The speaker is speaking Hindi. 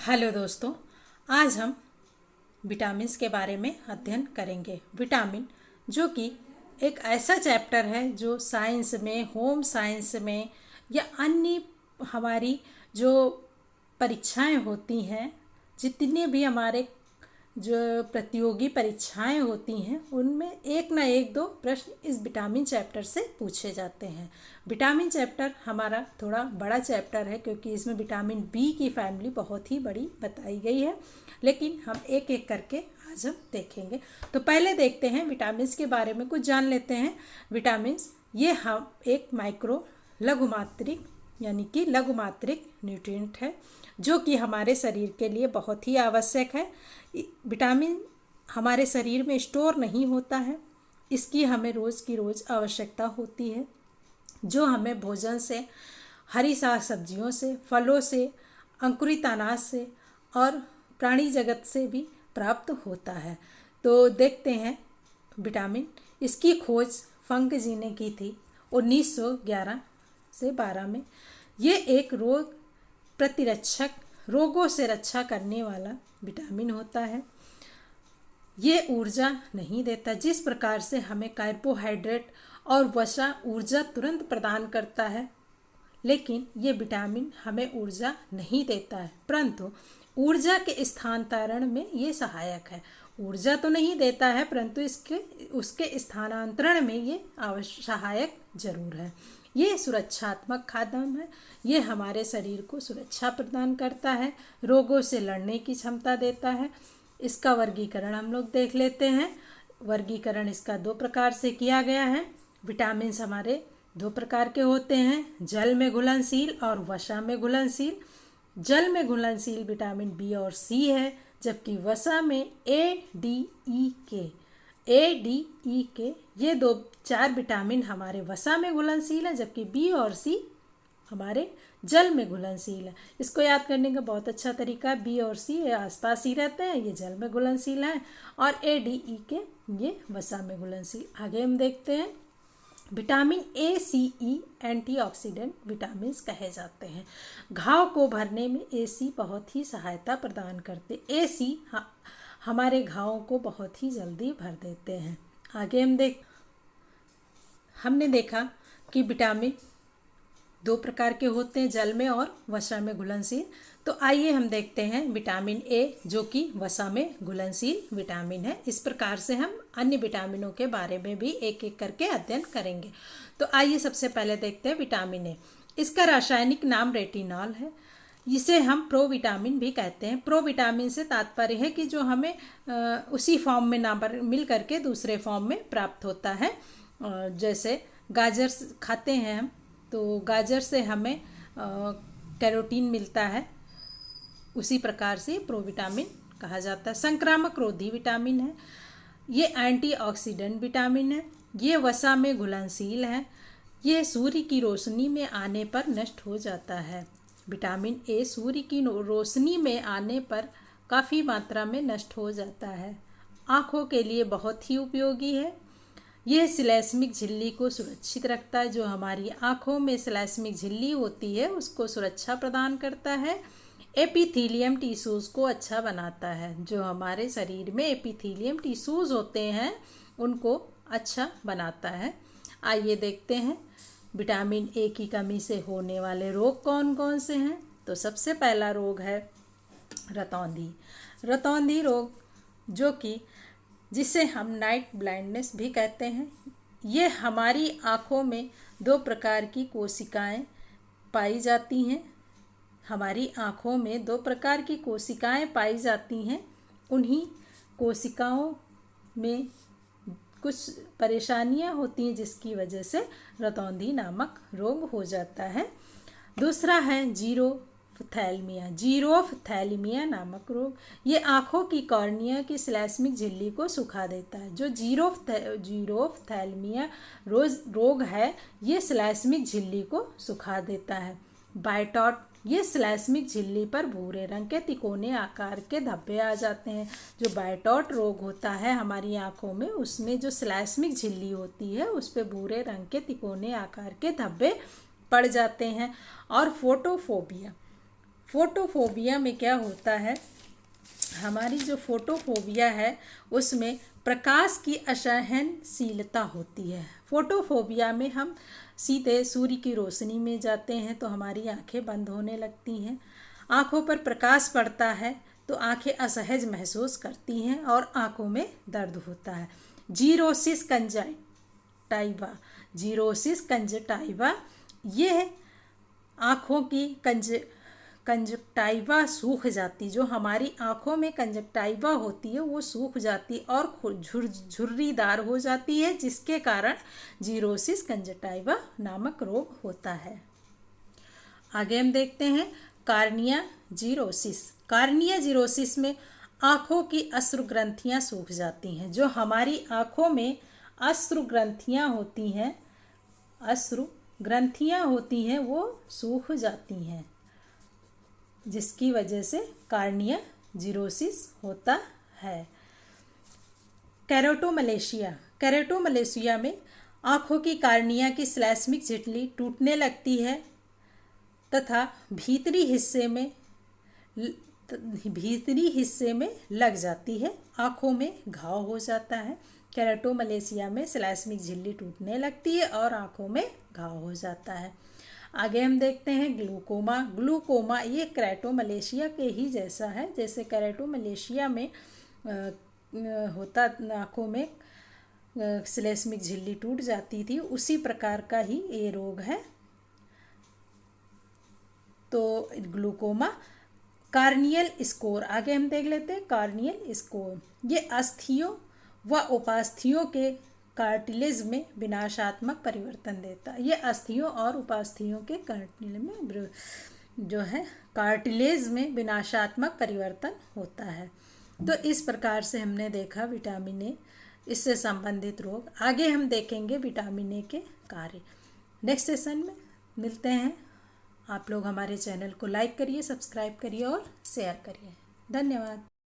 हेलो दोस्तों, आज हम विटामिन्स के बारे में अध्ययन करेंगे। विटामिन जो कि एक ऐसा चैप्टर है जो साइंस में, होम साइंस में या अन्य हमारी जो परीक्षाएं होती हैं, जितने भी हमारे जो प्रतियोगी परीक्षाएं होती हैं उनमें एक ना एक दो प्रश्न इस विटामिन चैप्टर से पूछे जाते हैं। विटामिन चैप्टर हमारा थोड़ा बड़ा चैप्टर है क्योंकि इसमें विटामिन बी की फैमिली बहुत ही बड़ी बताई गई है, लेकिन हम एक एक करके आज हम देखेंगे। तो पहले देखते हैं विटामिन्स के बारे में, कुछ जान लेते हैं। विटामिन्स ये हम एक माइक्रो लघुमात्रिक यानी कि लघुमात्रिक न्यूट्रिएंट है जो कि हमारे शरीर के लिए बहुत ही आवश्यक है। विटामिन हमारे शरीर में स्टोर नहीं होता है, इसकी हमें रोज़ की रोज़ आवश्यकता होती है, जो हमें भोजन से, हरी साग सब्जियों से, फलों से, अंकुरित अनाज से और प्राणी जगत से भी प्राप्त होता है। तो देखते हैं विटामिन, इसकी खोज फंक जी ने की थी 1911 से 12 में। ये एक रोग प्रतिरक्षक, रोगों से रक्षा करने वाला विटामिन होता है। ये ऊर्जा नहीं देता, जिस प्रकार से हमें कार्बोहाइड्रेट और वसा ऊर्जा तुरंत प्रदान करता है, लेकिन ये विटामिन हमें ऊर्जा नहीं देता है, परंतु ऊर्जा के स्थानांतरण में ये सहायक है। ऊर्जा तो नहीं देता है परंतु उसके स्थानांतरण में ये सहायक जरूर है। ये सुरक्षात्मक खाद्य है, ये हमारे शरीर को सुरक्षा प्रदान करता है, रोगों से लड़ने की क्षमता देता है। इसका वर्गीकरण हम लोग देख लेते हैं। वर्गीकरण इसका 2 प्रकार से किया गया है। विटामिन्स हमारे 2 प्रकार के होते हैं, जल में घुलनशील और वसा में घुलनशील। जल में घुलनशील विटामिन बी और सी है, जबकि वसा में ए डी ई के ये 4 विटामिन हमारे वसा में घुलनशील है, जबकि बी और सी हमारे जल में घुलनशील है। इसको याद करने का बहुत अच्छा तरीका, बी और सी ये आसपास ही रहते हैं, ये जल में घुलनशील है, और ए डी ई के ये वसा में घुलनशील। आगे हम देखते हैं vitamin A C E antioxidant vitamins कहे जाते हैं। घाव को भरने में ए सी बहुत ही सहायता प्रदान करते। ए सी हमारे घावों को बहुत ही जल्दी भर देते हैं। आगे हमने देखा कि विटामिन 2 प्रकार के होते हैं, जल में और वसा में घुलनशील। तो आइए हम देखते हैं विटामिन ए जो कि वसा में घुलनशील विटामिन है। इस प्रकार से हम अन्य विटामिनों के बारे में भी एक एक करके अध्ययन करेंगे। तो आइए सबसे पहले देखते हैं विटामिन ए। इसका रासायनिक नाम रेटिनॉल है। इसे हम प्रोविटामिन भी कहते हैं। प्रोविटामिन से तात्पर्य है कि जो हमें उसी फॉर्म में ना मिल करके दूसरे फॉर्म में प्राप्त होता है। जैसे गाजर खाते हैं हम, तो गाजर से हमें कैरोटीन मिलता है, उसी प्रकार से प्रोविटामिन कहा जाता है। संक्रामक रोधी विटामिन है, ये एंटीऑक्सीडेंट विटामिन है, ये वसा में घुलनशील है, ये सूर्य की रोशनी में आने पर नष्ट हो जाता है। विटामिन ए सूर्य की रोशनी में आने पर काफ़ी मात्रा में नष्ट हो जाता है। आँखों के लिए बहुत ही उपयोगी है। यह श्लेष्मिक झिल्ली को सुरक्षित रखता है। जो हमारी आँखों में श्लेष्मिक झिल्ली होती है उसको सुरक्षा प्रदान करता है। एपिथीलियम टिश्यूज़ को अच्छा बनाता है। जो हमारे शरीर में एपिथीलियम टिश्यूज़ होते हैं उनको अच्छा बनाता है। आइए देखते हैं विटामिन ए की कमी से होने वाले रोग कौन कौन से हैं। तो सबसे पहला रोग है रतौंधी। रतौंधी रोग जो कि जिसे हम नाइट ब्लाइंडनेस भी कहते हैं। ये हमारी आँखों में 2 प्रकार की कोशिकाएं पाई जाती हैं। हमारी आँखों में 2 प्रकार की कोशिकाएं पाई जाती हैं। उन्हीं कोशिकाओं में कुछ परेशानियां होती हैं जिसकी वजह से रतौंधी नामक रोग हो जाता है। दूसरा है जीरोफ्थैल्मिया। जीरोफ्थैल्मिया नामक रोग, ये आँखों की कॉर्निया की श्लेष्मिक झिल्ली को सुखा देता है। जो जीरोफ्थैल्मिया रोग है ये श्लेष्मिक झिल्ली को सुखा देता है। बायटॉट, ये श्लेष्मिक झिल्ली पर भूरे रंग के तिकोने आकार के धब्बे आ जाते हैं। जो बायटॉट रोग होता है हमारी आँखों में, उसमें जो श्लेष्मिक झिल्ली होती है उस पर भूरे रंग के तिकोने आकार के धब्बे पड़ जाते हैं। और फोटोफोबिया, फोटोफोबिया में क्या होता है, हमारी जो फोटोफोबिया है उसमें प्रकाश की असहनशीलता होती है। फोटोफोबिया में हम सीधे सूर्य की रोशनी में जाते हैं तो हमारी आंखें बंद होने लगती हैं। आंखों पर प्रकाश पड़ता है तो आंखें असहज महसूस करती हैं और आंखों में दर्द होता है। जीरोसिस कंजक्टिवा, जीरोसिस कंजक्टिवा ये आँखों की कंजक्टिवा सूख जाती, जो हमारी आँखों में कंजक्टिवा होती है वो सूख जाती और झुर्रीदार हो जाती है, जिसके कारण जीरोसिस कंजक्टिवा नामक रोग होता है। आगे हम देखते हैं कार्निया जीरोसिस। कार्निया जीरोसिस में आँखों की अश्रु ग्रंथियाँ सूख जाती हैं। जो हमारी आँखों में अश्रु ग्रंथियाँ होती हैं, अश्रु ग्रंथियाँ होती हैं वो सूख जाती हैं, जिसकी वजह से कार्निया जीरोसिस होता है। कैरोटोमलेशिया, कैरोटोमलेशिया में आँखों की कार्निया की श्लैष्मिक झिल्ली टूटने लगती है तथा भीतरी हिस्से में लग जाती है, आँखों में घाव हो जाता है। कैरोटोमलेशिया में श्लैष्मिक झिल्ली टूटने लगती है और आँखों में घाव हो जाता है। आगे हम देखते हैं ग्लूकोमा। ग्लूकोमा ये कैरोटोमलेशिया के ही जैसा है, जैसे कैरोटोमलेशिया में होता आँखों में श्लैष्मिक झिल्ली टूट जाती थी, उसी प्रकार का ही ये रोग है। तो ग्लूकोमा। कार्नियल स्कोर, आगे हम देख लेते हैं कार्नियल स्कोर। ये अस्थियों व उपास्थियों के कार्टिलेज में विनाशात्मक परिवर्तन देता है। ये अस्थियों और उपास्थियों के कार्टिलेज में जो है कार्टिलेज में विनाशात्मक परिवर्तन होता है। तो इस प्रकार से हमने देखा विटामिन ए, इससे संबंधित रोग। आगे हम देखेंगे विटामिन ए के कार्य। नेक्स्ट सेशन में मिलते हैं। आप लोग हमारे चैनल को लाइक करिए, सब्सक्राइब करिए और शेयर करिए। धन्यवाद।